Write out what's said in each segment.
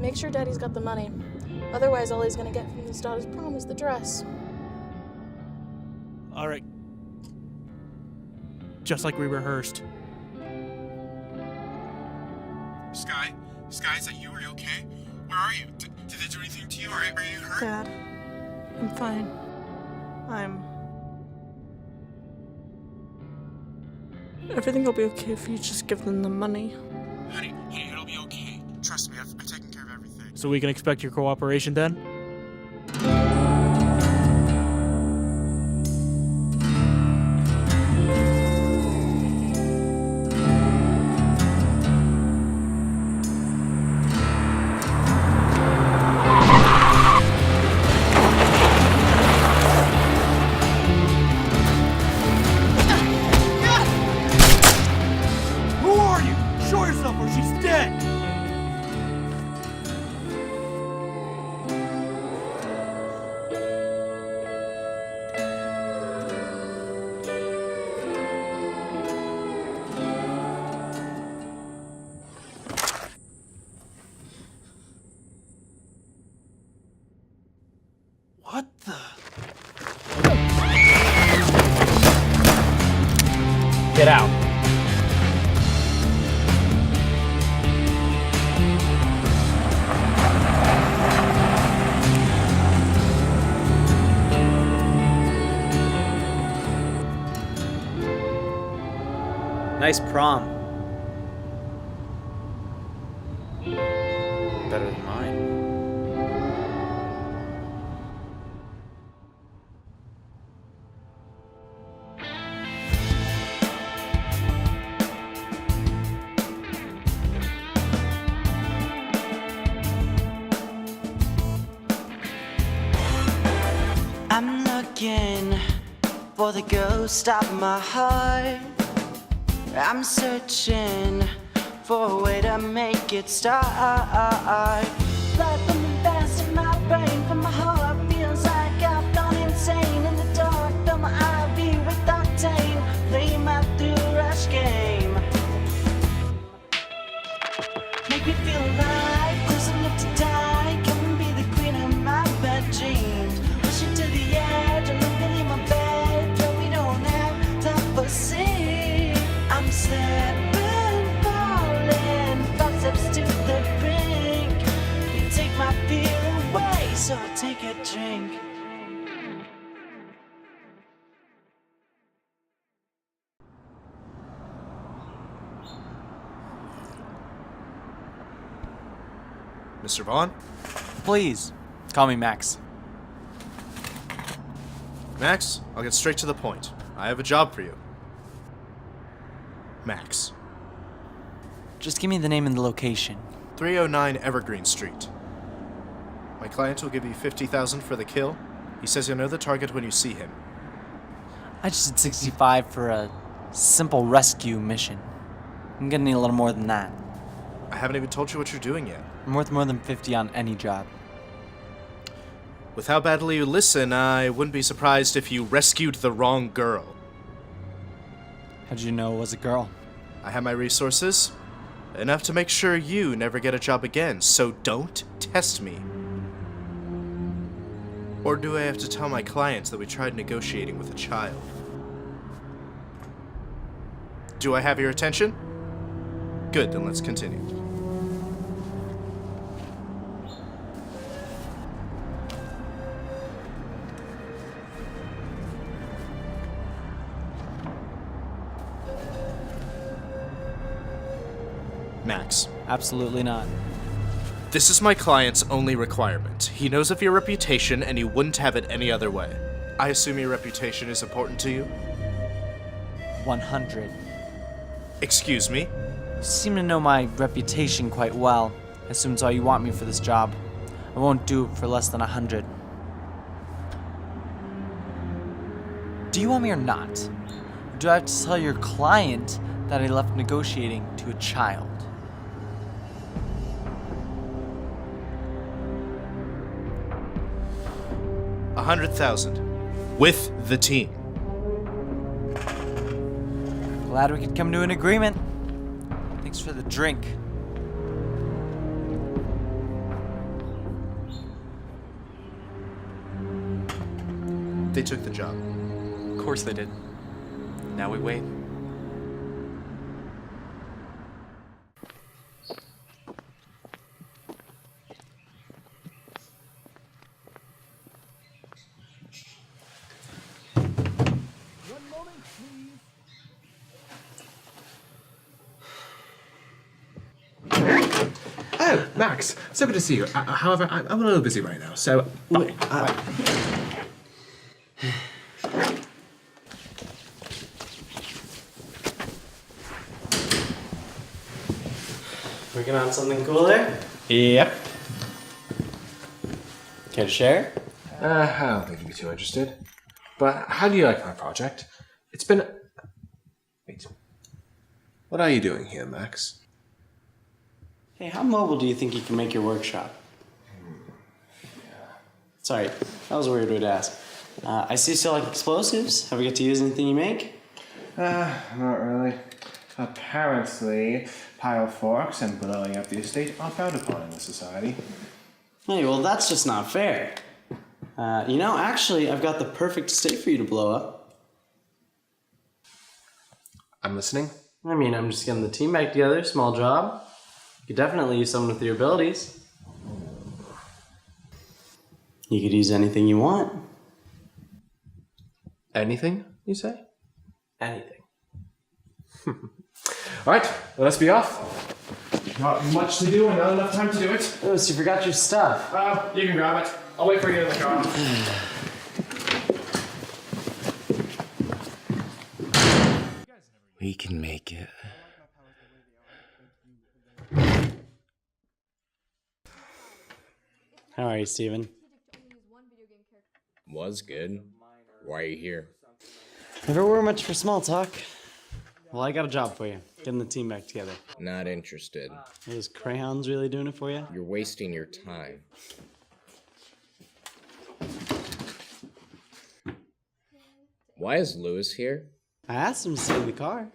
Make sure Daddy's got the money. Otherwise, all he's gonna get from this daughter's prom is the dress. All right. Just like we rehearsed. Sky, is that you? Are you okay? Where are you? Did they do anything to you? Are you hurt? Dad, I'm fine. Everything will be okay if you just give them the money. Honey, it'll be okay. Trust me, I've taken care of everything. So we can expect your cooperation then? What the? Get out. Nice prom. Better than mine. I'm looking for the ghost of my heart. I'm searching for a way to make it start. Blood from the best of my brain, from my heart feels like I've gone insane. In the dark, fill my IV with octane, play my through rush game. Make me feel alive, close enough to die. Come and be the queen of my bad dreams. Push it to the edge, I'm looking in my bed, but we don't have time for sin. I'm slipping, falling, 5 steps to the brink. You take my fear away, so I take a drink. Mr. Vaughn? Please, call me Max. Max, I'll get straight to the point. I have a job for you. Max. Just give me the name and the location. 309 Evergreen Street. My client will give you $50,000 for the kill. He says you'll know the target when you see him. I just did 65 for a simple rescue mission. I'm gonna need a little more than that. I haven't even told you what you're doing yet. I'm worth more than 50 on any job. With how badly you listen, I wouldn't be surprised if you rescued the wrong girl. How'd you know it was a girl? I have my resources. Enough to make sure you never get a job again, so don't test me. Or do I have to tell my clients that we tried negotiating with a child? Do I have your attention? Good, then let's continue. Max. Absolutely not. This is my client's only requirement. He knows of your reputation and he wouldn't have it any other way. I assume your reputation is important to you? 100. Excuse me? You seem to know my reputation quite well. I assume it's all you want me for this job. I won't do it for less than 100. Do you want me or not? Or do I have to tell your client that I left negotiating to a child? $100,000 with the team. Glad we could come to an agreement. Thanks for the drink. They took the job. Of course they did. Now we wait. Oh, Max, so good to see you. However, I'm a little busy right now, so... Wait, Working on something cool there? Yep. Care to share? I don't think you'd be too interested. But how do you like my project? It's been... Wait. What are you doing here, Max? Hey, how mobile do you think you can make your workshop? Sorry, that was a weird way to ask. I see you still like explosives. Have we get to use anything you make? Not really. Apparently, pile forks and blowing up the estate are frowned upon in this society. Hey, well, that's just not fair. Actually, I've got the perfect estate for you to blow up. I'm listening. I mean, I'm just getting the team back together. Small job. You could definitely use someone with your abilities. You could use anything you want. Anything, you say? Anything. Alright, well, let's be off. Not much to do and not enough time to do it. Oh, so you forgot your stuff. You can grab it. I'll wait for you in the car. We can make it. How are you, Steven? Was good. Why are you here? Never were much for small talk. Well, I got a job for you. Getting the team back together. Not interested. Are those crayons really doing it for you? You're wasting your time. Why is Lewis here? I asked him to stay in the car.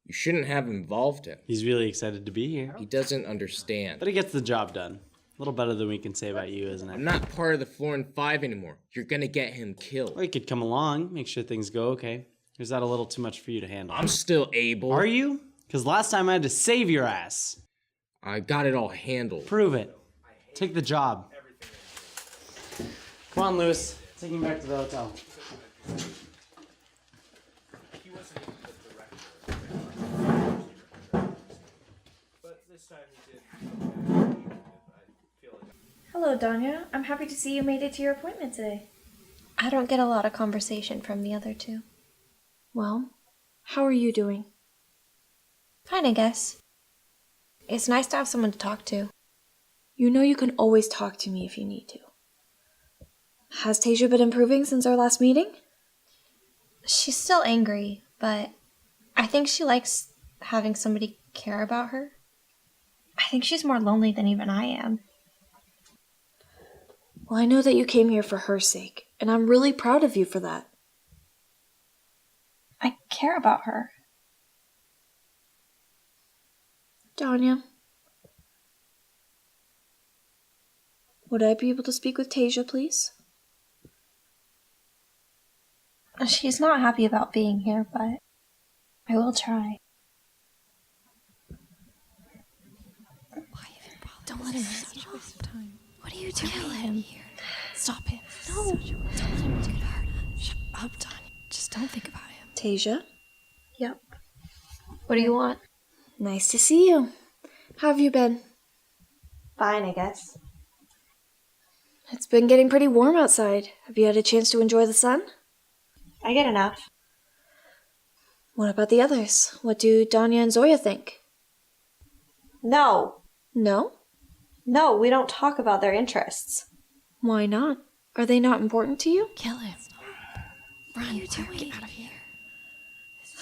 You shouldn't have involved him. He's really excited to be here. He doesn't understand. But he gets the job done. A little better than we can say about you, isn't it? I'm not part of the Fluorine Five anymore. You're gonna get him Or killed. you could come along, make sure things go okay. Or is that a little too much for you to handle? I'm still able. Are you? Because last time I had to save your ass. I got it all handled. Prove it. Take the job. Come on, Lewis. Take him back to the hotel. Hello, Danya. I'm happy to see you made it to your appointment today. I don't get a lot of conversation from the other two. Well, how are you doing? Fine, I guess. It's nice to have someone to talk to. You know you can always talk to me if you need to. Has Tasia been improving since our last meeting? She's still angry, but I think she likes having somebody care about her. I think she's more lonely than even I am. Well, I know that you came here for her sake, and I'm really proud of you for that. I care about her. Danya, would I be able to speak with Tasia, please? She's not happy about being here, but I will try. Why even bother? Don't let him hurt you. What are you doing? Kill him. Stop him. No. Don't let him get hurt. Shut up, Tanya. Just don't think about him. Tasia? Yep. What do you want? Nice to see you. How have you been? Fine, I guess. It's been getting pretty warm outside. Have you had a chance to enjoy the sun? I get enough. What about the others? What do Danya and Zoya think? No. No? No, we don't talk about their interests. Why not? Are they not important to you? Kill him. Run, get out of here.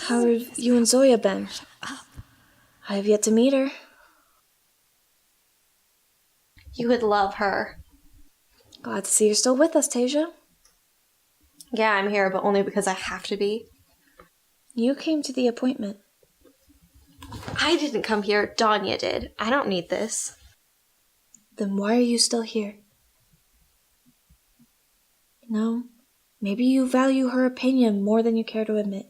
How have you and Zoya been? Shut up. I have yet to meet her. You would love her. Glad to see you're still with us, Tasia. Yeah, I'm here, but only because I have to be. You came to the appointment. I didn't come here, Danya did. I don't need this. Then why are you still here? No, Maybe you value her opinion more than you care to admit.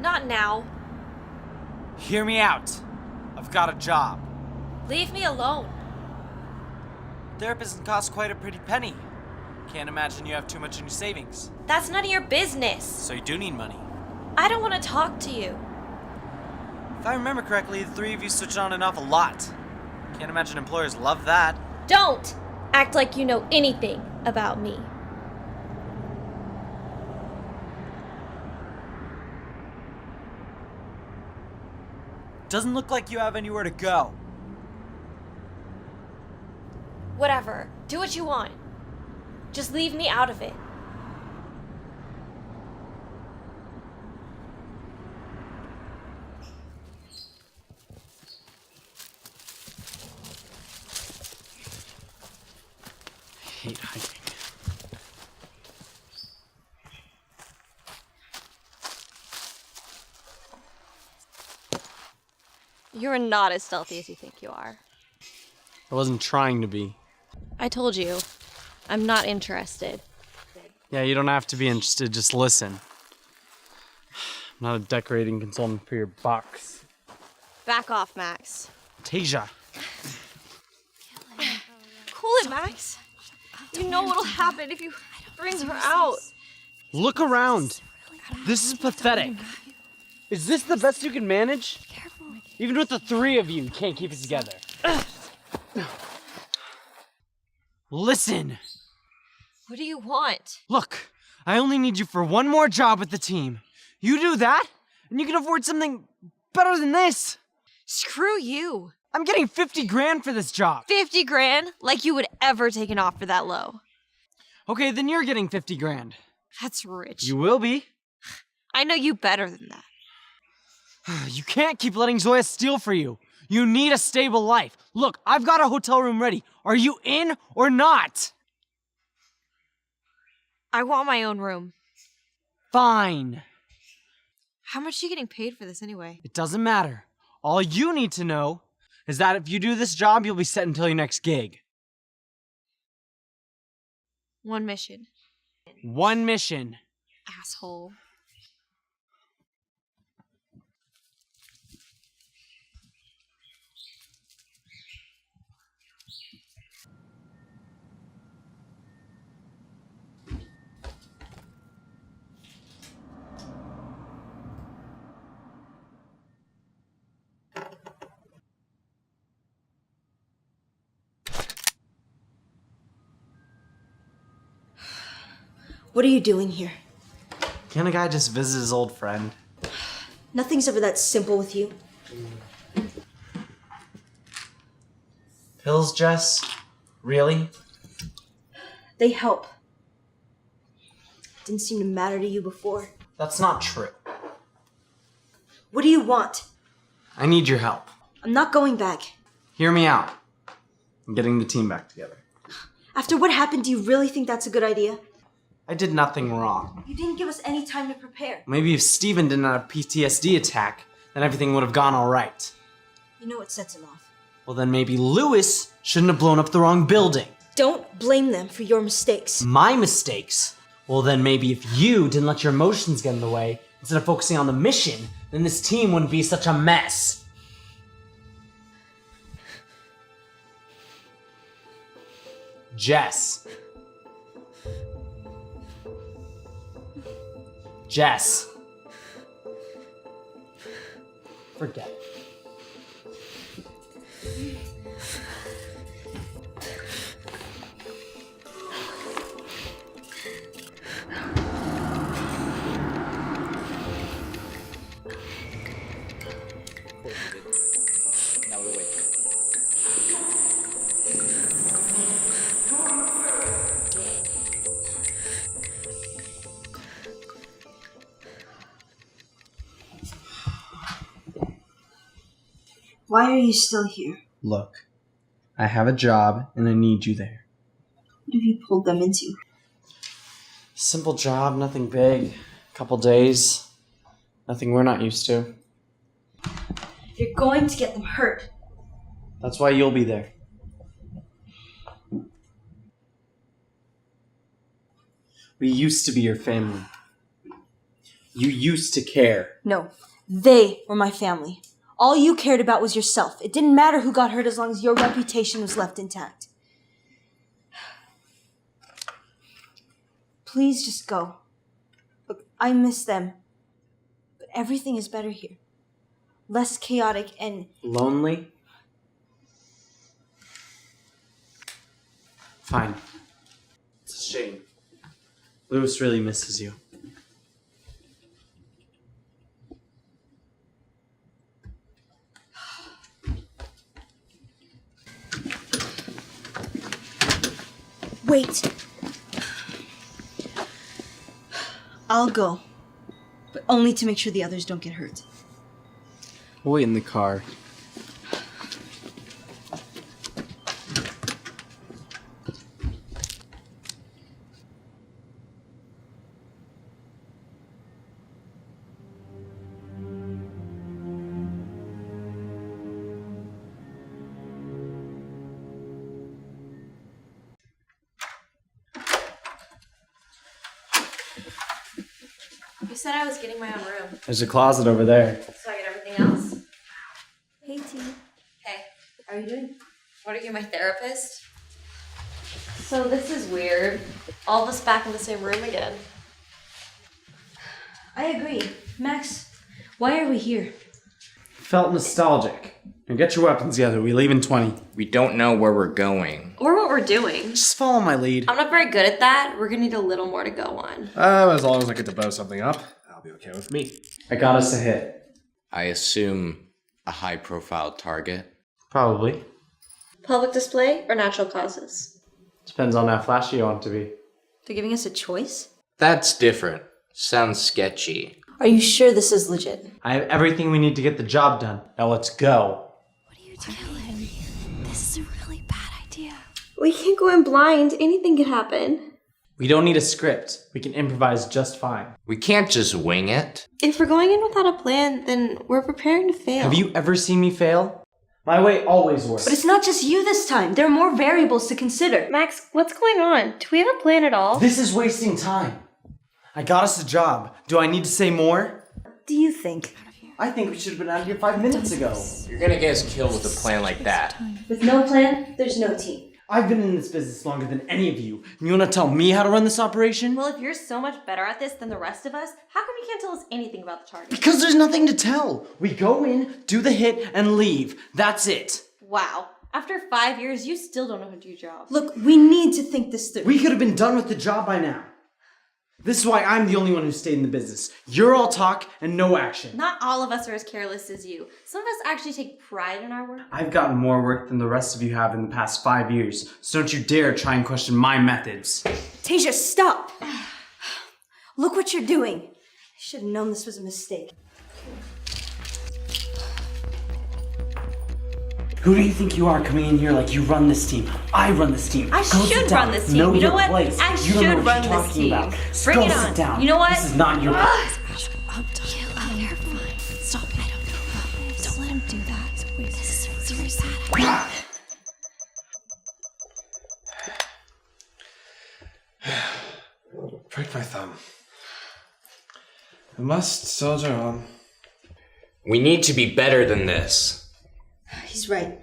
Not now. Hear me out. I've got a job. Leave me alone. Therapist costs quite a pretty penny. Can't imagine you have too much in your savings. That's none of your business. So you do need money. I don't want to talk to you. If I remember correctly, the three of you switch on and off a lot. Can't imagine employers love that. Don't act like you know anything about me. Doesn't look like you have anywhere to go. Whatever. Do what you want. Just leave me out of it. I hate hiking. You're not as stealthy as you think you are. I wasn't trying to be. I told you. I'm not interested. Yeah, you don't have to be interested, just listen. I'm not a decorating consultant for your box. Back off, Max. Tasia. Cool it, Max. You know what'll happen if you bring her out. Look around. This is pathetic. Is this the best you can manage? Even with the three of you, you can't keep it together. Listen. What do you want? Look, I only need you for one more job with the team. You do that, and you can afford something better than this. Screw you. I'm getting 50 grand for this job. 50 grand? Like you would ever take an offer that low. Okay, then you're getting 50 grand. That's rich. You will be. I know you better than that. You can't keep letting Zoya steal for you. You need a stable life. Look, I've got a hotel room ready. Are you in or not? I want my own room. Fine. How much are you getting paid for this anyway? It doesn't matter. All you need to know is that if you do this job, you'll be set until your next gig. One mission. One mission. Asshole. What are you doing here? Can't a guy just visit his old friend? Nothing's ever that simple with you. Pills, Jess? Really? They help. Didn't seem to matter to you before. That's not true. What do you want? I need your help. I'm not going back. Hear me out. I'm getting the team back together. After what happened, do you really think that's a good idea? I did nothing wrong. You didn't give us any time to prepare. Maybe if Steven didn't have a PTSD attack, then everything would have gone all right. You know what sets him off. Well, then maybe Lewis shouldn't have blown up the wrong building. Don't blame them for your mistakes. My mistakes? Well, then maybe if you didn't let your emotions get in the way, instead of focusing on the mission, then this team wouldn't be such a mess. Jess. Jess. Forget it. Now we'll wait. Why are you still here? Look, I have a job and I need you there. What have you pulled them into? Simple job, nothing big. Couple days. Nothing we're not used to. You're going to get them hurt. That's why you'll be there. We used to be your family. You used to care. No, they were my family. All you cared about was yourself. It didn't matter who got hurt as long as your reputation was left intact. Please just go. Look, I miss them. But everything is better here. Less chaotic and... Lonely? Fine. It's a shame. Lewis really misses you. Wait. I'll go. But only to make sure the others don't get hurt. We'll wait in the car. You said I was getting my own room. There's a closet over there. So I get everything else? Hey, T. Hey. How are you doing? What, are you my therapist? So this is weird. All of us back in the same room again. I agree. Max, why are we here? Felt nostalgic. Now get your weapons together. We leave in 20. We don't know where we're going. Or what we're doing. Just follow my lead. I'm not very good at that. We're gonna need a little more to go on. As long as I get to bow something up, that'll be okay with me. I got us a hit. I assume a high-profile target. Probably. Public display or natural causes? Depends on how flashy you want to be. They're giving us a choice? That's different. Sounds sketchy. Are you sure this is legit? I have everything we need to get the job done. Now let's go. What are you doing? Kill him. This is a really bad idea. We can't go in blind. Anything could happen. We don't need a script. We can improvise just fine. We can't just wing it. If we're going in without a plan, then we're preparing to fail. Have you ever seen me fail? My way always works. But it's not just you this time. There are more variables to consider. Max, what's going on? Do we have a plan at all? This is wasting time. I got us a job. Do I need to say more? Do you think? I think we should have been out of here 5 minutes ago. You're gonna get us killed with a plan like that. With no plan, there's no team. I've been in this business longer than any of you. And you want to tell me how to run this operation? Well, if you're so much better at this than the rest of us, how come you can't tell us anything about the target? Because there's nothing to tell. We go in, do the hit, and leave. That's it. Wow. After 5 years, you still don't know how to do your job. Look, we need to think this through. We could have been done with the job by now. This is why I'm the only one who stayed in the business. You're all talk and no action. Not all of us are as careless as you. Some of us actually take pride in our work. I've gotten more work than the rest of you have in the past 5 years, so don't you dare try and question my methods. Tasia, stop! Look what you're doing. I should have known this was a mistake. Who do you think you are coming in here like you run this team? I run this team. I Go should sit down. run this team. Know You know your what? place. I You should don't know what run you're this talking team. about. Bring Go it sit on. down. You know what? This is not your place. I'm done. Kill him. You're fine. Stop it. I don't know about this. Don't let him do that. Wait, this is a really bad idea. Pricked my thumb. I must soldier on. We need to be better than this. He's right.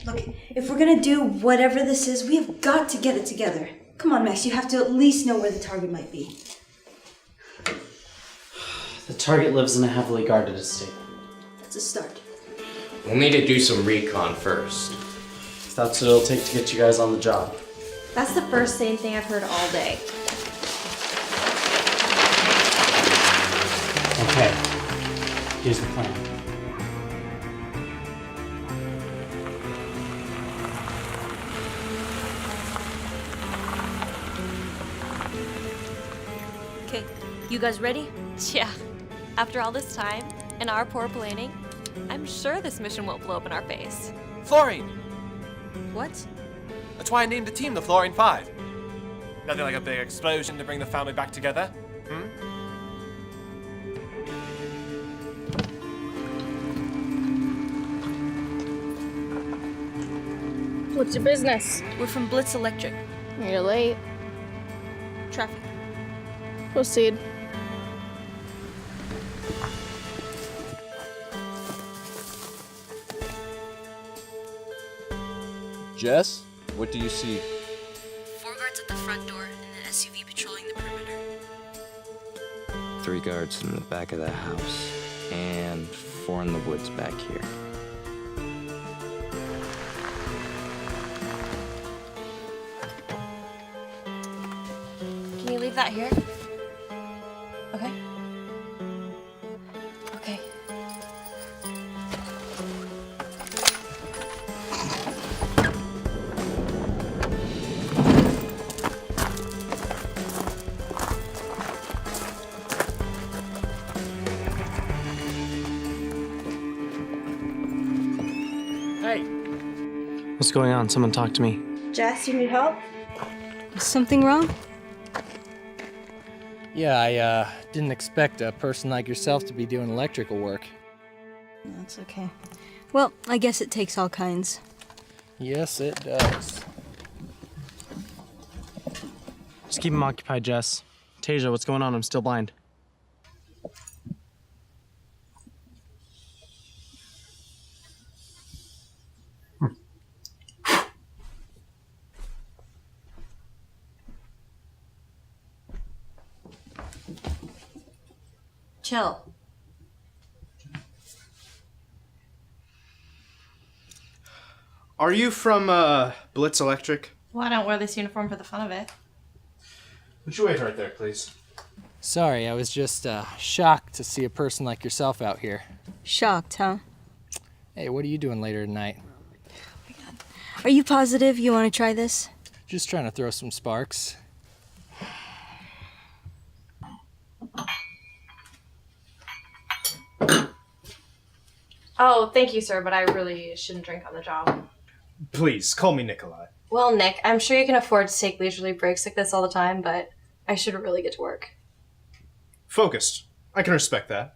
Look, if we're gonna do whatever this is, we have got to get it together. Come on, Max, you have to at least know where the target might be. The target lives in a heavily guarded estate. That's a start. We'll need to do some recon first. That's what it'll take to get you guys on the job. That's the first same thing I've heard all day. Okay. Here's the plan. Okay, you guys ready? Yeah. After all this time and our poor planning, I'm sure this mission won't blow up in our face. Fluorine! What? That's why I named the team the Fluorine Five. Nothing like a big explosion to bring the family back together, hmm? What's your business? We're from Blitz Electric. You're late. Traffic. Proceed. Jess, what do you see? 4 guards at the front door and an SUV patrolling the perimeter. 3 guards in the back of the house, and 4 in the woods back here. Can you leave that here? Okay. Okay. Hey! What's going on? Someone talk to me. Jess, you need help? Is something wrong? Yeah, I didn't expect a person like yourself to be doing electrical work. That's okay. Well, I guess it takes all kinds. Yes, it does. Just keep him occupied, Jess. Tasia, what's going on? I'm still blind. Chill. Are you from, Blitz Electric? Well, I don't wear this uniform for the fun of it. Would you wait right there, please? Sorry, I was just shocked to see a person like yourself out here. Shocked, huh? Hey, what are you doing later tonight? Are you positive you want to try this? Just trying to throw some sparks. Oh, thank you, sir, but I really shouldn't drink on the job. Please, call me Nikolai. Well, Nick, I'm sure you can afford to take leisurely breaks like this all the time, but I should really get to work. Focused. I can respect that.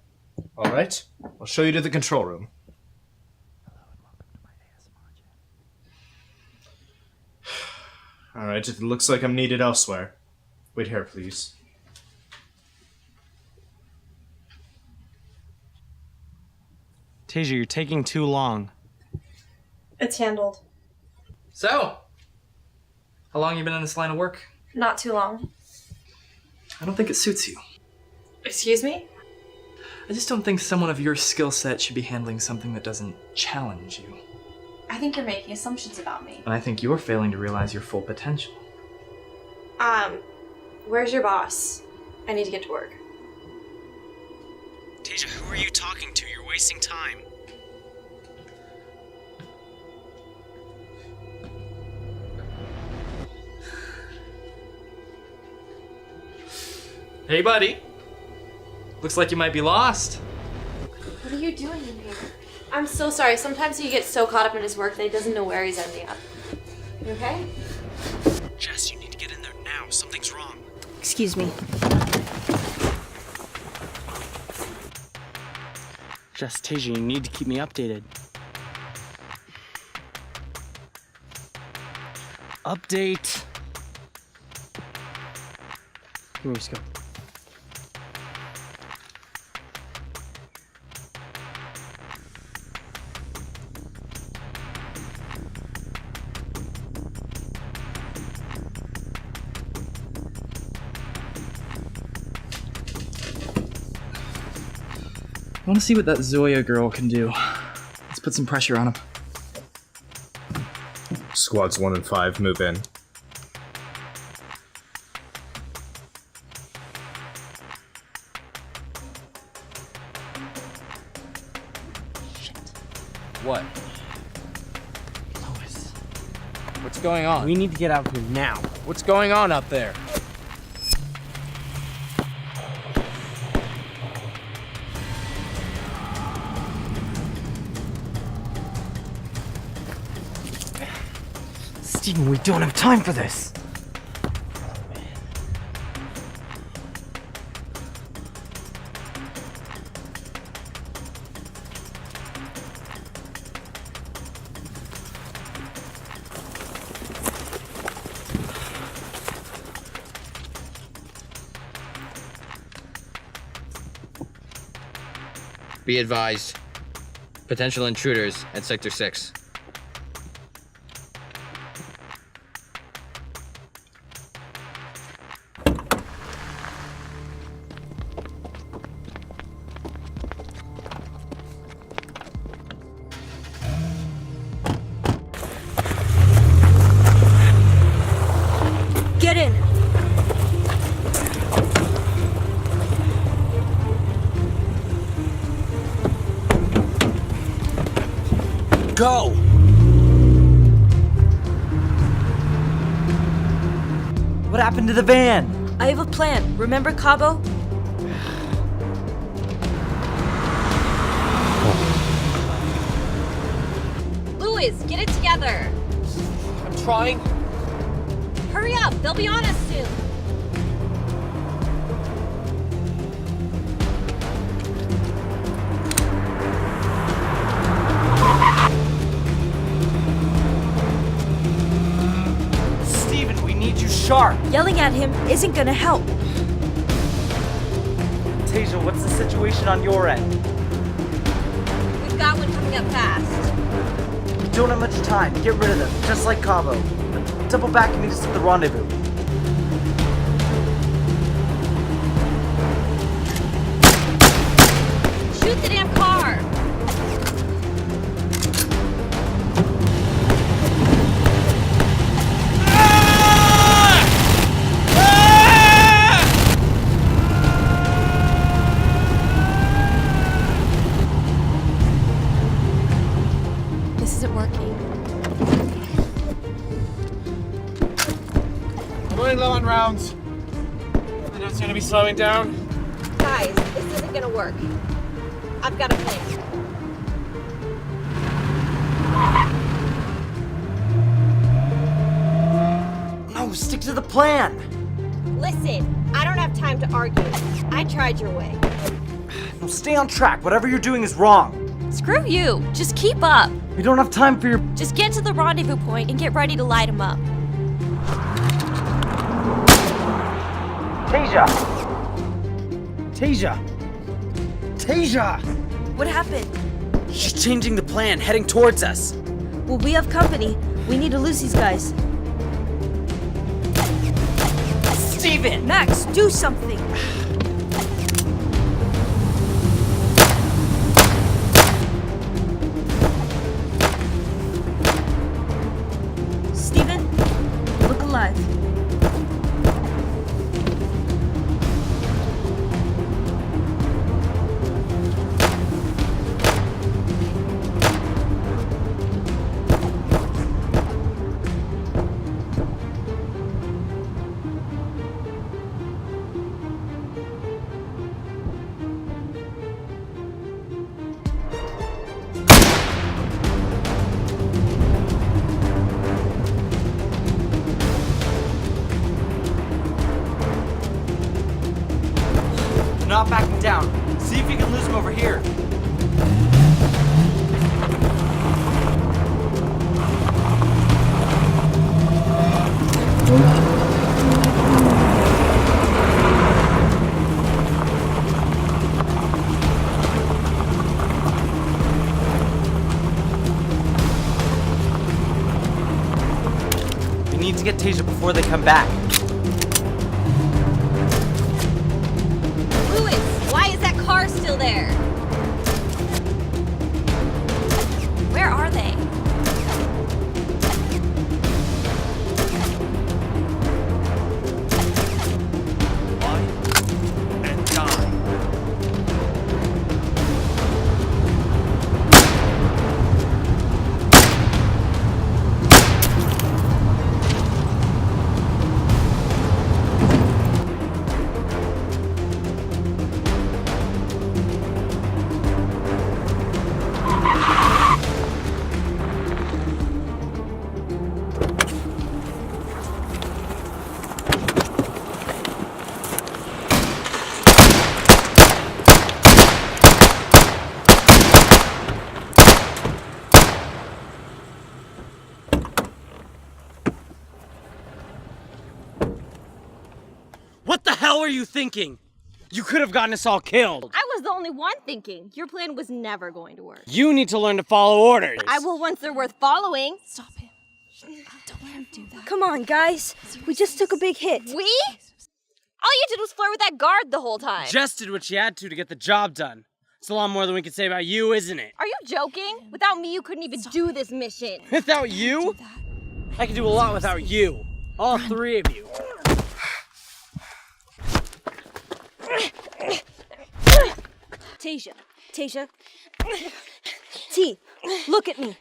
Alright, I'll show you to the control room. Alright, it looks like I'm needed elsewhere. Wait here, please. Tasia, you're taking too long. It's handled. So, how long you been in this line of work? Not too long. I don't think it suits you. Excuse me? I just don't think someone of your skill set should be handling something that doesn't challenge you. I think you're making assumptions about me. And I think you're failing to realize your full potential. Where's your boss? I need to get to work. Tasia, who are you talking to? You're wasting time. Hey, buddy. Looks like you might be lost. What are you doing in here? I'm so sorry. Sometimes he gets so caught up in his work that he doesn't know where he's ending up. You okay? Jess, you need to get in there now. Something's wrong. Excuse me. Jess, Tasia, you need to keep me updated. Update. Here we go. I want to see what that Zoya girl can do. Let's put some pressure on him. Squads 1 and 5, move in. What? Lois. What's going on? We need to get out of here now. What's going on out there? Steven, we don't have time for this. Be advised. Potential intruders at Sector 6. Get in! Go! What happened to the van? I have a plan. Remember Cabo? Louis, get it together. I'm trying. Hurry up, they'll be on us soon. Steven, we need you sharp. Yelling at him isn't gonna help. Tasia, what's the situation on your end? We've got one coming up fast. We don't have much time. Get rid of them, just like Cabo. Double back and meet us at the rendezvous. Shoot the damn car! This isn't working. I'm running low on rounds. I don't seem to be slowing down. Guys, this isn't gonna work. I've got a plan. No, stick to the plan. Listen, I don't have time to argue. I tried your way. No, stay on track. Whatever you're doing is wrong. Screw you. Just keep up. We don't have time for your... Just get to the rendezvous point and get ready to light him up. Tasia! Tasia! Tasia! What happened? She's changing the plan, heading towards us. Well, we have company. We need to lose these guys. Steven! Max, do something! Steven, look alive. Not backing down. See if you can lose him over here. We need to get Tasia before they come back. Louis, why is that car still there? Where are they? And die. What the hell are you thinking? You could have gotten us all killed. I was the only one thinking. Your plan was never going to work. You need to learn to follow orders. I will once they're worth following. Stop him. Don't let him do that. Come on, guys. We just took a big hit. We? All you did was flirt with that guard the whole time. Just did what she had to get the job done. It's a lot more than we could say about you, isn't it? Are you joking? Without me, you couldn't even do this mission. Without you? I can do a lot without you. All three of you. Tasia. Tasia. T, look at me.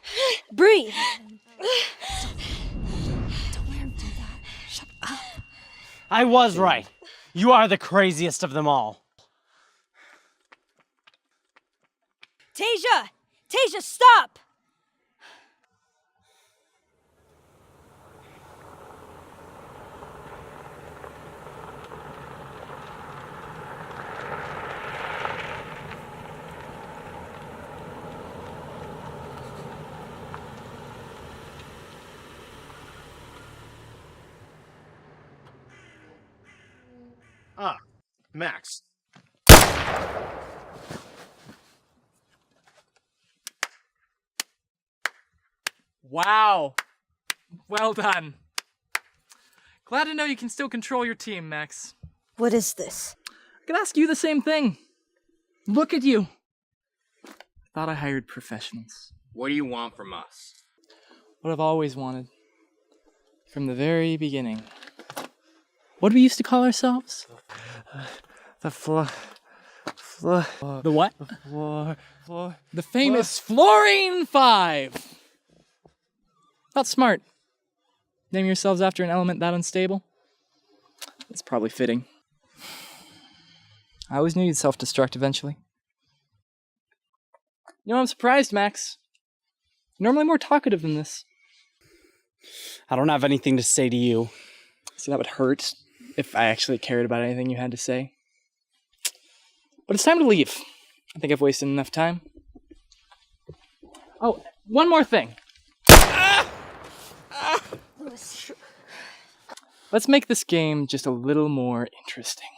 Breathe. Don't let him do that. Shut up. I was right. You are the craziest of them all. Tasia! Tasia, stop! Ah, Max. Wow. Well done. Glad to know you can still control your team, Max. What is this? I could ask you the same thing. Look at you. Thought I hired professionals. What do you want from us? What I've always wanted. From the very beginning. What do we used to call ourselves? The what? The famous Fluorine Five. That's smart. Name yourselves after an element that unstable. It's probably fitting. I always knew you'd self-destruct eventually. You know, I'm surprised, Max. You're normally more talkative than this. I don't have anything to say to you. So that would hurt if I actually cared about anything you had to say. But it's time to leave. I think I've wasted enough time. Oh, one more thing. Let's make this game just a little more interesting.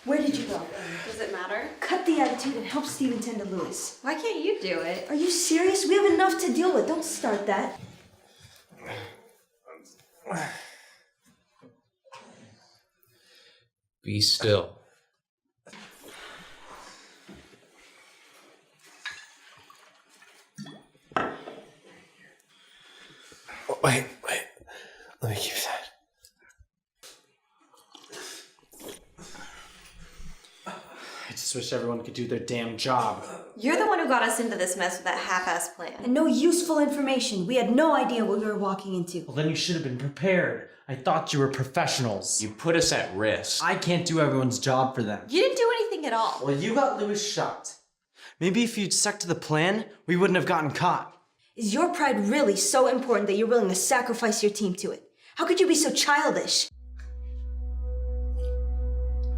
Where did you go? Does it matter? Cut the attitude and help Steven tend to Lewis. Why can't you do it? Are you serious? We have enough to deal with. Don't start that. Be still. Wait. Let me keep that. I just wish everyone could do their damn job. You're the one who got us into this mess with that half-ass plan. And no useful information. We had no idea what we were walking into. Well, then you should have been prepared. I thought you were professionals. You put us at risk. I can't do everyone's job for them. You didn't do anything at all. Well, you got Lewis shot. Maybe if you'd stuck to the plan, we wouldn't have gotten caught. Is your pride really so important that you're willing to sacrifice your team to it? How could you be so childish?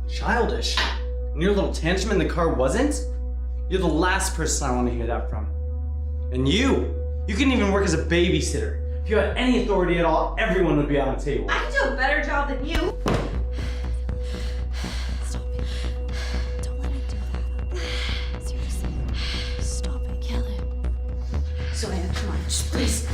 Childish? And your little tantrum in the car wasn't? You're the last person I want to hear that from. And you couldn't even work as a babysitter. If you had any authority at all, everyone would be on the table. I can do a better job than you. Stop it. Don't let him do that. Seriously. Stop it. Kill him. Zoya, come on, just please.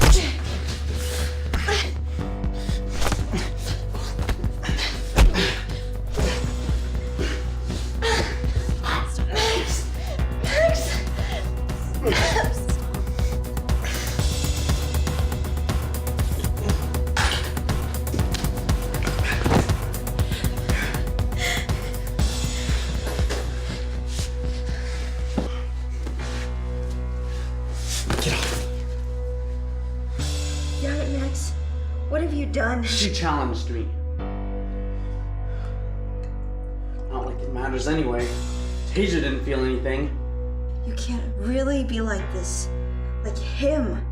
Damn it, Max. What have you done? She challenged me. Not like it matters anyway. Tasia didn't feel anything. You can't really be like this. Like him.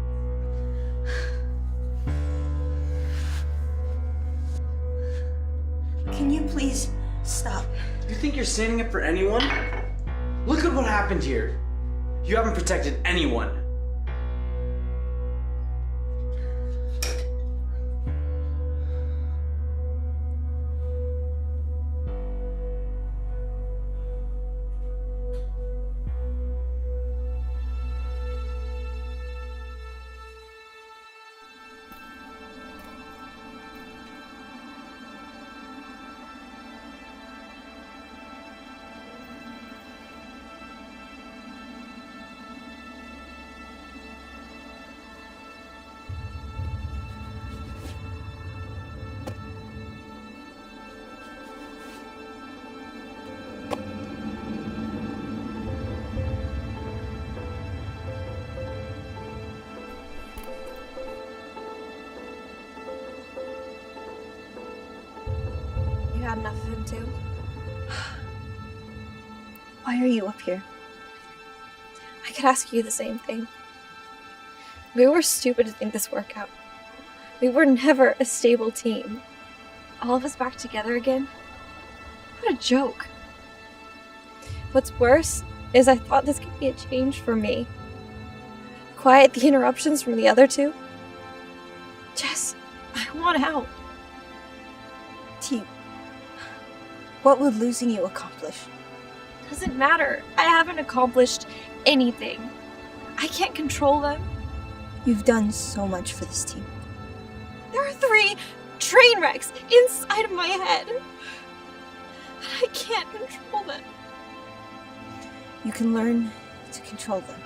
Can you please stop? You think you're standing up for anyone? Look at what happened here. You haven't protected anyone. You had enough of him too? Why are you up here? I could ask you the same thing. We were stupid to think this work out. We were never a stable team. All of us back together again? What a joke. What's worse is I thought this could be a change for me. Quiet the interruptions from the other two. Jess, I want out. Team. What would losing you accomplish? Doesn't matter. I haven't accomplished anything. I can't control them. You've done so much for this team. There are 3 train wrecks inside of my head. But I can't control them. You can learn to control them.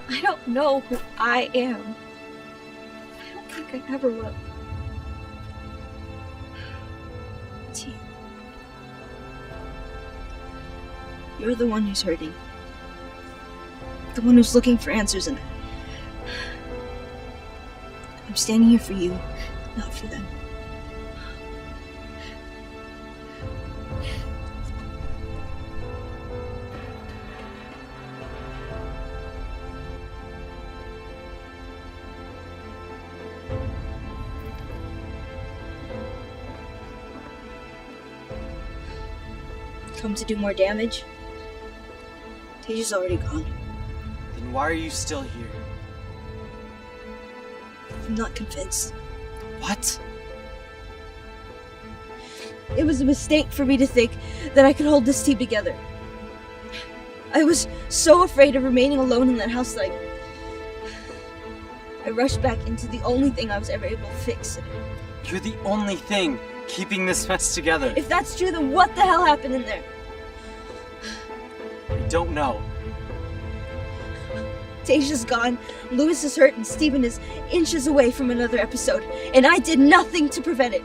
I don't know who I am. I don't think I ever will. Team. You're the one who's hurting. The one who's looking for answers, and I'm standing here for you, not for them. Come to do more damage? Taja's already gone. Then why are you still here? I'm not convinced. What? It was a mistake for me to think that I could hold this team together. I was so afraid of remaining alone in that house that I rushed back into the only thing I was ever able to fix. You're the only thing keeping this mess together. If that's true, then what the hell happened in there? I don't know. Taja's gone, Lewis is hurt, and Steven is inches away from another episode, and I did nothing to prevent it.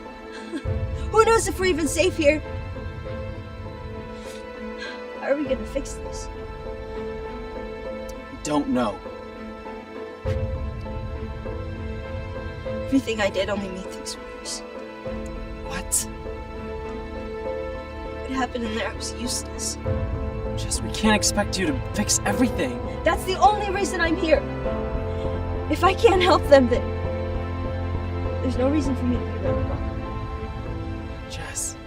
Who knows if we're even safe here? How are we gonna fix this? I don't know. Everything I did only made things worse. What? What happened in there was useless. Jess, we can't expect you to fix everything. That's the only reason I'm here. If I can't help them, then there's no reason for me to be around the bottom. Jess.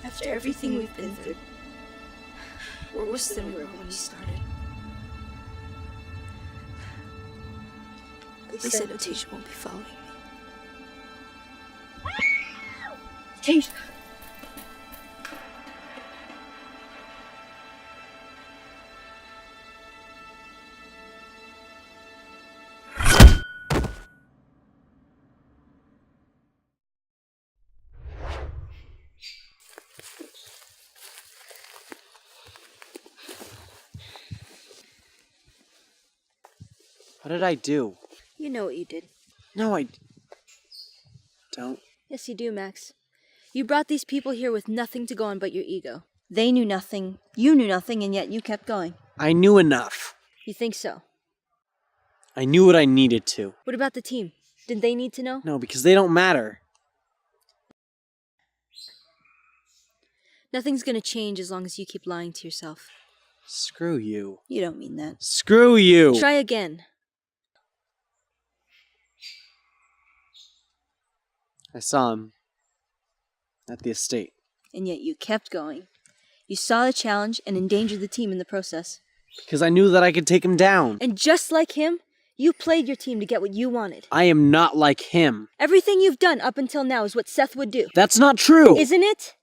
After everything we've been through, we're worse than we were when we started. They said Taja won't be following me. Taja! What did I do? You know what you did. No, I don't. Yes, you do, Max. You brought these people here with nothing to go on but your ego. They knew nothing, you knew nothing, and yet you kept going. I knew enough. You think so? I knew what I needed to. What about the team? Did they need to know? No, because they don't matter. Nothing's gonna change as long as you keep lying to yourself. Screw you. You don't mean that. Screw you! Try again. I saw him at the estate. And yet you kept going. You saw the challenge and endangered the team in the process. Because I knew that I could take him down. And just like him, you played your team to get what you wanted. I am not like him. Everything you've done up until now is what Seth would do. That's not true! Isn't it?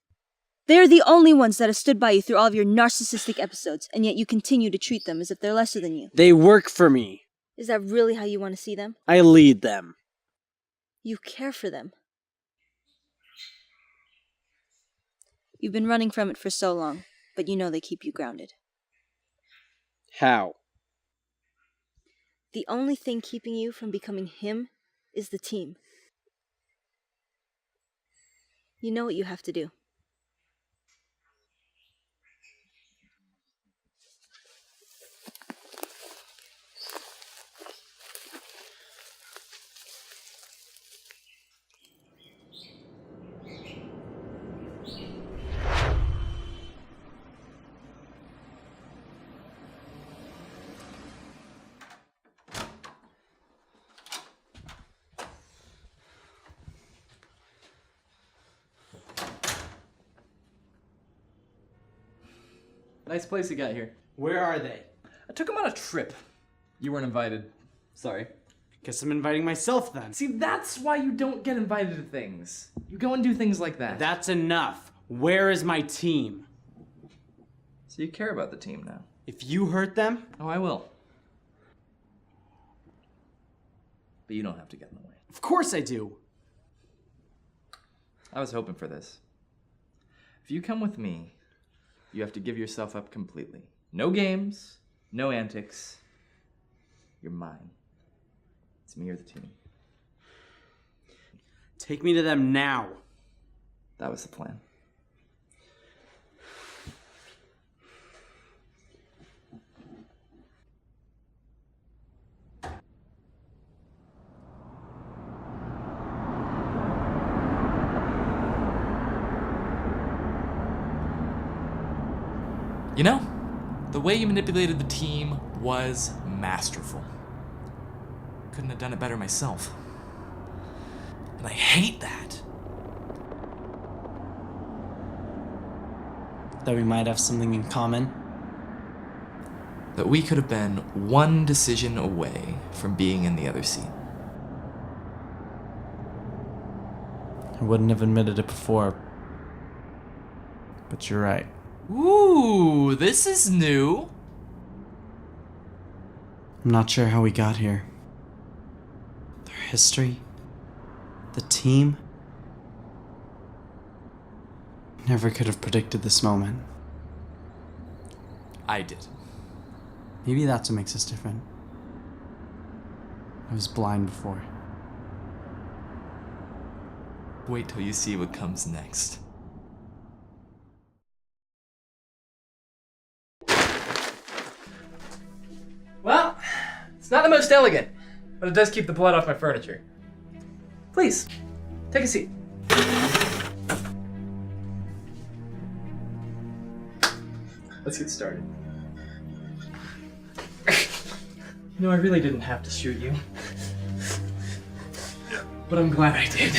They're the only ones that have stood by you through all of your narcissistic episodes, and yet you continue to treat them as if they're lesser than you. They work for me. Is that really how you want to see them? I lead them. You care for them. You've been running from it for so long, but you know they keep you grounded. How? The only thing keeping you from becoming him is the team. You know what you have to do. Nice place you got here. Where are they? I took them on a trip. You weren't invited. Sorry. Guess I'm inviting myself then. See, that's why you don't get invited to things. You go and do things like that. That's enough. Where is my team? So you care about the team now. If you hurt them... Oh, I will. But you don't have to get in the way. Of course I do. I was hoping for this. If you come with me, you have to give yourself up completely. No games, no antics. You're mine. It's me or the team. Take me to them now. That was the plan. You know, the way you manipulated the team was masterful. Couldn't have done it better myself. And I hate that. That we might have something in common. That we could have been one decision away from being in the other seat. I wouldn't have admitted it before. But you're right. Ooh, this is new. I'm not sure how we got here. Their history, the team. Never could have predicted this moment. I did. Maybe that's what makes us different. I was blind before. Wait till you see what comes next. Well, it's not the most elegant, but it does keep the blood off my furniture. Please, take a seat. Let's get started. You know, I really didn't have to shoot you. But I'm glad I did.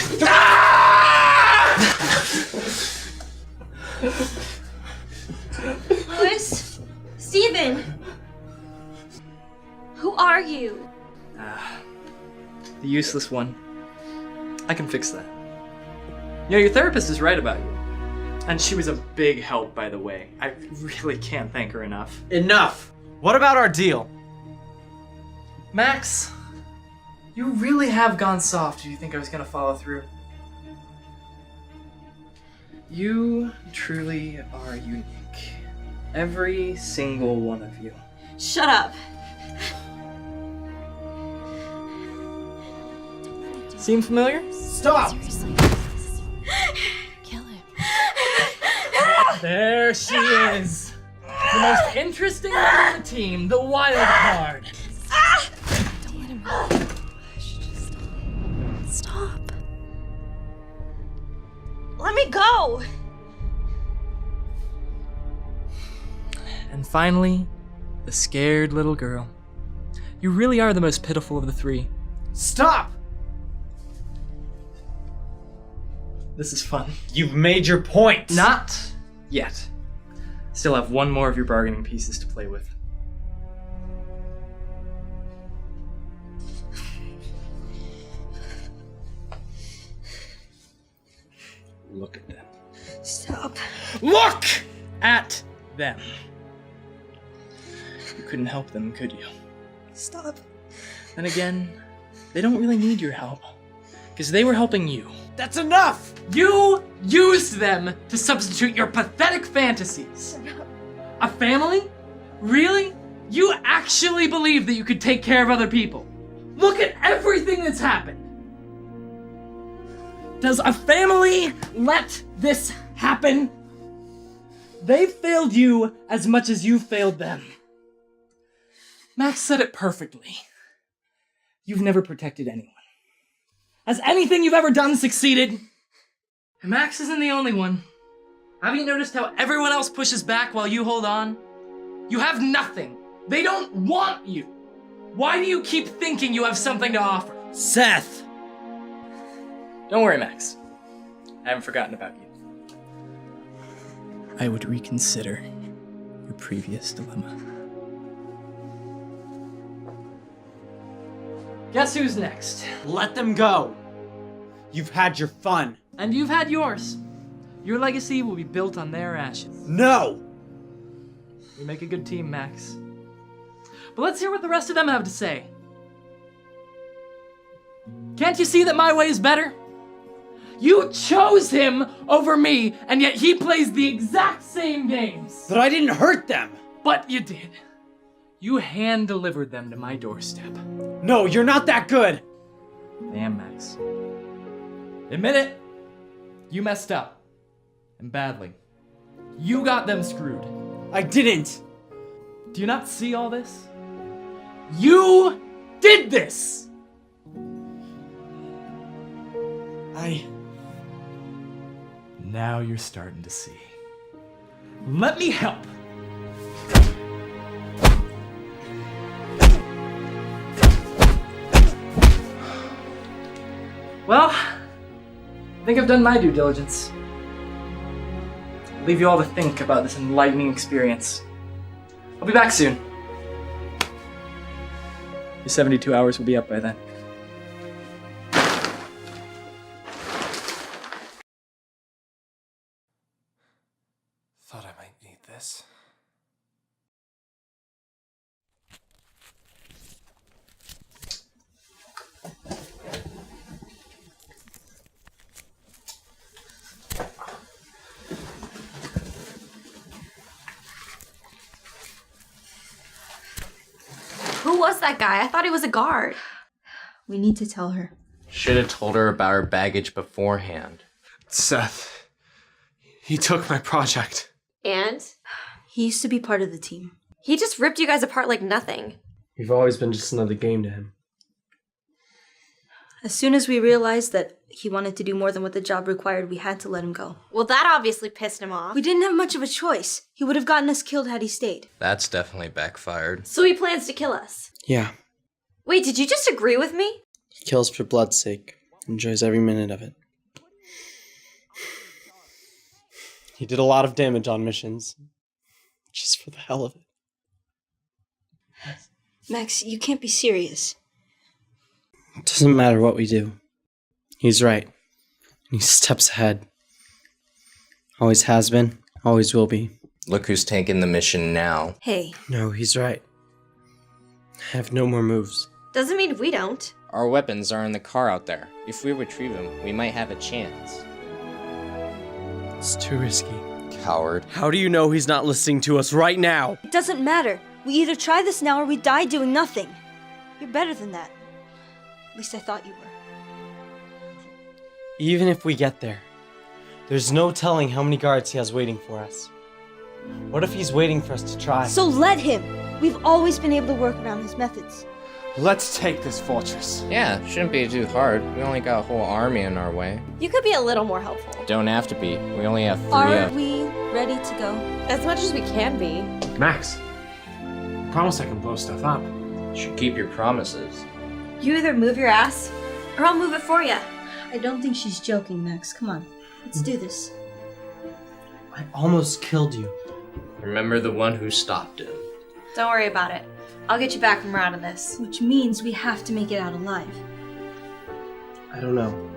Louis? Steven? Who are you? The useless one. I can fix that. You know, your therapist is right about you. And she was a big help, by the way. I really can't thank her enough. Enough! What about our deal? Max, you really have gone soft. Do you think I was gonna follow through? You truly are unique. Every single one of you. Shut up. Seem familiar? Stop! Kill him. There she is! The most interesting member of the team, the wild card. Don't let him Hush, just stop. Let me go. And finally, the scared little girl. You really are the most pitiful of the three. Stop! This is fun. You've made your point! Not yet. Still have one more of your bargaining pieces to play with. Look at them. Stop. Look at them! You couldn't help them, could you? Stop. Then again, they don't really need your help. Because they were helping you. That's enough! You used them to substitute your pathetic fantasies. A family? Really? You actually believe that you could take care of other people? Look at everything that's happened. Does a family let this happen? They failed you as much as you failed them. Max said it perfectly. You've never protected anyone. Has anything you've ever done succeeded? And Max isn't the only one. Haven't you noticed how everyone else pushes back while you hold on? You have nothing. They don't want you. Why do you keep thinking you have something to offer? Seth! Don't worry, Max. I haven't forgotten about you. I would reconsider your previous dilemma. Guess who's next? Let them go! You've had your fun. And you've had yours. Your legacy will be built on their ashes. No! We make a good team, Max. But let's hear what the rest of them have to say. Can't you see that my way is better? You chose him over me, and yet he plays the exact same games. But I didn't hurt them! But you did. You hand-delivered them to my doorstep. No, you're not that good! I am, Max. Admit it. You messed up. And badly. You got them screwed. I didn't! Do you not see all this? You did this! Now you're starting to see. Let me help! Well, I think I've done my due diligence. I'll leave you all to think about this enlightening experience. I'll be back soon. Your 72 hours will be up by then. Thought I might need this. Who was that guy? I thought he was a guard. We need to tell her. Should have told her about her baggage beforehand. Seth. He took my project. And? He used to be part of the team. He just ripped you guys apart like nothing. We've always been just another game to him. As soon as we realized that he wanted to do more than what the job required, we had to let him go. Well, that obviously pissed him off. We didn't have much of a choice. He would have gotten us killed had he stayed. That's definitely backfired. So he plans to kill us. Yeah, Wait, did you just agree with me? he kills for blood's sake. Enjoys every minute of it. He did a lot of damage on missions. Just for the hell of it. Max, you can't be serious. It doesn't matter what we do. He's right. And he steps ahead. Always has been, always will be. Look who's taking the mission now. Hey. No, he's right. I have no more moves. Doesn't mean we don't. Our weapons are in the car out there. If we retrieve them, we might have a chance. It's too risky. Coward. How do you know he's not listening to us right now? It doesn't matter. We either try this now or we die doing nothing. You're better than that. At least I thought you were. Even if we get there, there's no telling how many guards he has waiting for us. What if he's waiting for us to try? So let him! We've always been able to work around his methods. Let's take this fortress. Yeah, shouldn't be too hard. We only got a whole army in our way. You could be a little more helpful. Don't have to be. We only have 3 Are of... we ready to go? As much as we can be. Max, I promise I can blow stuff up. You should keep your promises. You either move your ass, or I'll move it for you. I don't think she's joking, Max. Come on, let's do this. I almost killed you. Remember the one who stopped him. Don't worry about it. I'll get you back when we're out of this. Which means we have to make it out alive. I don't know.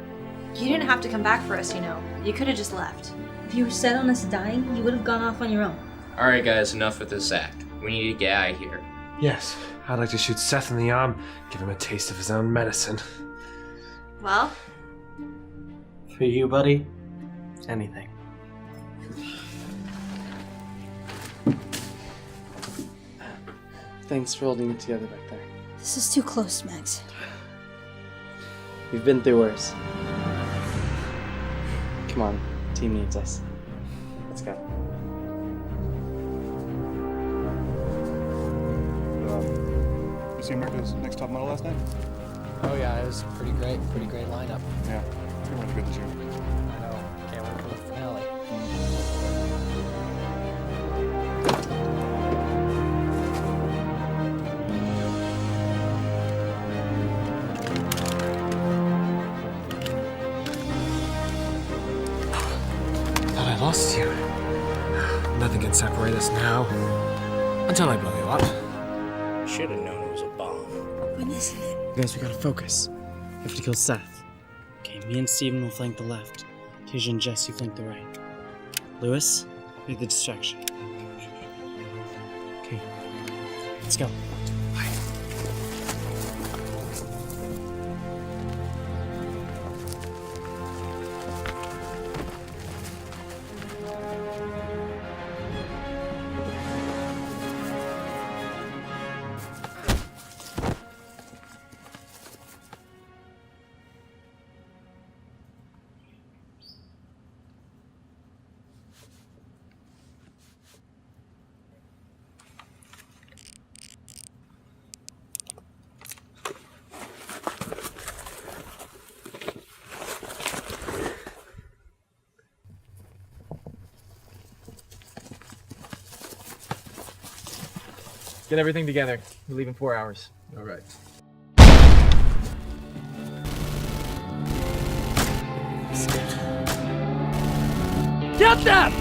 You didn't have to come back for us, you know. You could have just left. If you were set on us dying, you would have gone off on your own. Alright guys, enough with this act. We need to get out of here. Yes, I'd like to shoot Seth in the arm, give him a taste of his own medicine. Well? For you, buddy, anything. Thanks for holding it together back there. This is too close, Max. We've been through worse. Come on, team needs us. Let's go. You see America's Next Top Model last night? Oh yeah, it was pretty great lineup. Yeah, it's gonna be good this year. I know, can't wait for the finale. Thought I lost you. Nothing can separate us now. Until I blow you up. Should have known it was a bomb. When isn't it? Guys, we gotta focus. We have to kill Seth. Okay, me and Steven will flank the left. Tasia and Jess, you flank the right. Lewis, make the distraction. Okay, let's go. Get everything together. We leave in 4 hours. All right. Get them!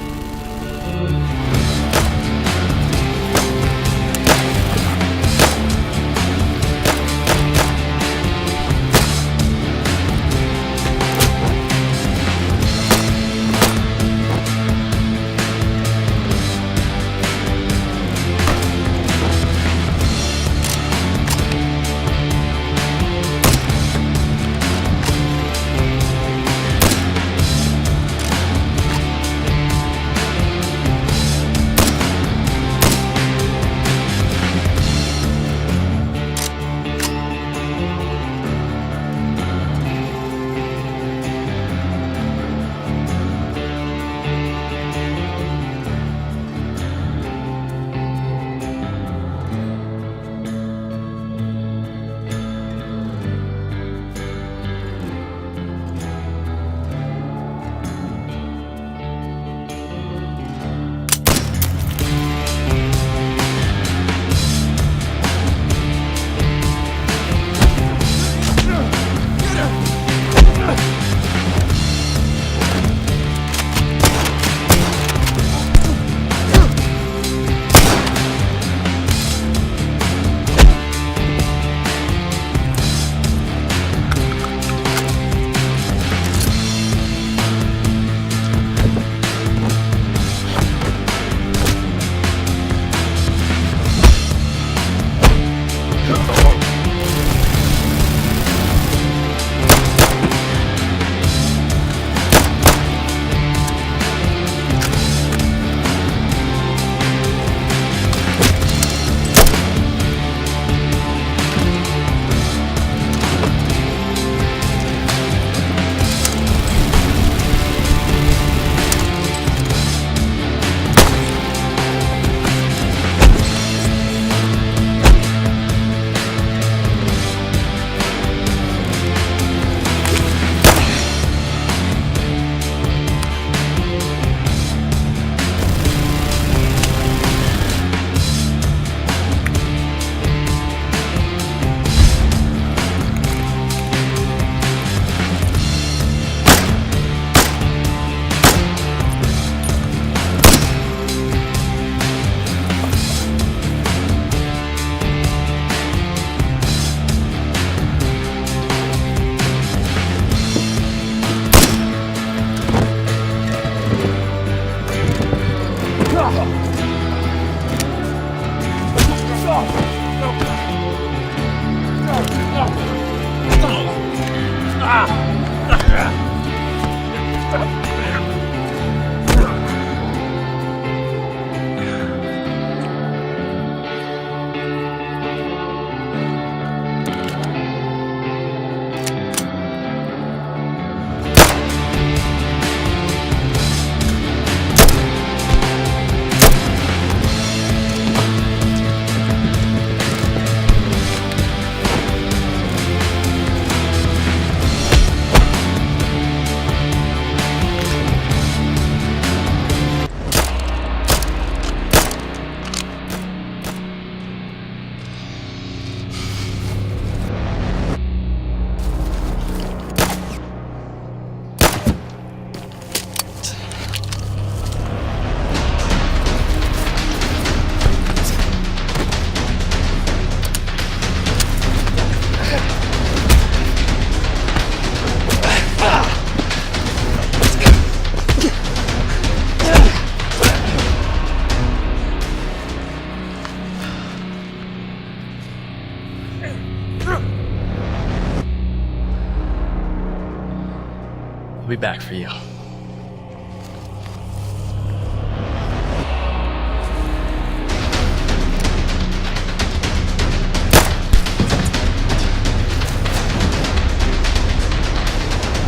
I'll be back for you.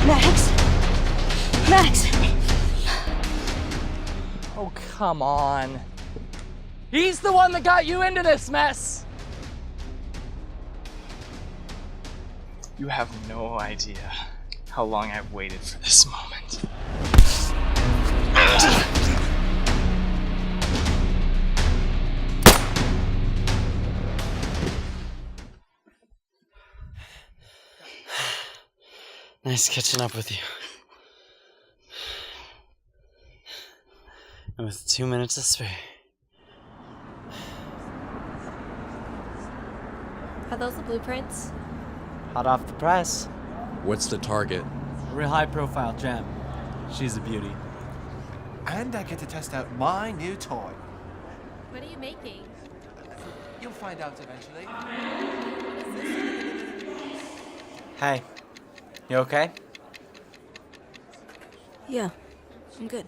Max! Max! Oh, come on. He's the one that got you into this mess. You have no idea how long I've waited for this moment. Nice catching up with you. And with 2 minutes to spare. Are those the blueprints? Hot off the press. What's the target? A real high profile gem. She's a beauty. And I get to test out my new toy. What are you making? You'll find out eventually. Hey, you okay? Yeah, I'm good.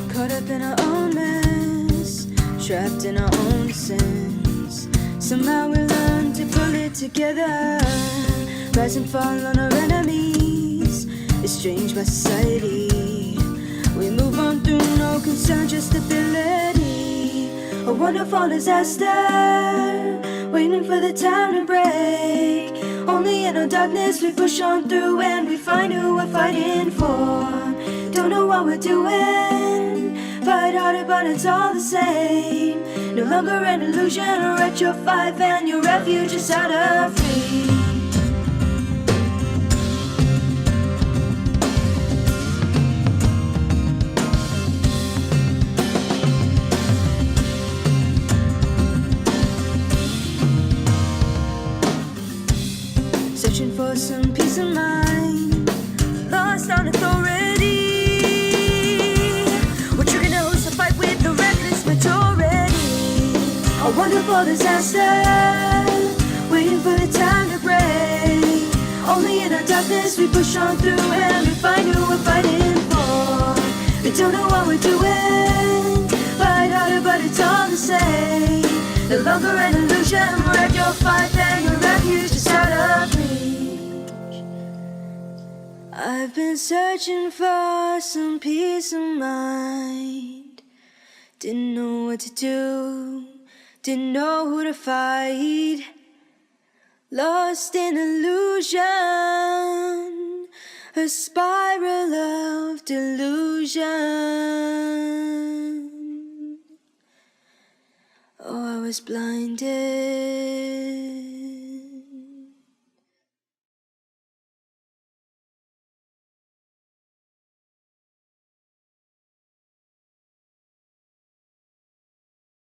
Caught up in our own mess, trapped in our own sins. Somehow we learn to pull it together, rise and fall on our enemies, estranged by society. We move on through no concern, just ability. A wonderful disaster, waiting for the time to break. Only in our darkness we push on through and we find who we're fighting for. Don't know what we're doing, fight harder but it's all the same. No longer an illusion, or at your 5 and your refuge is out of reach. Searching for some peace of mind, lost on authority. We're triggering a host to fight with the reckless majority. A wonderful disaster, waiting for the time to break. Only in our darkness we push on through and we find who we're fighting for. We don't know what we're doing, fight harder but it's all the same. No longer an illusion, we're at your 5 and your refuge is out of reach. I've been searching for some peace of mind. Didn't know what to do, didn't know who to fight. Lost in illusion, a spiral of delusion. Oh, I was blinded.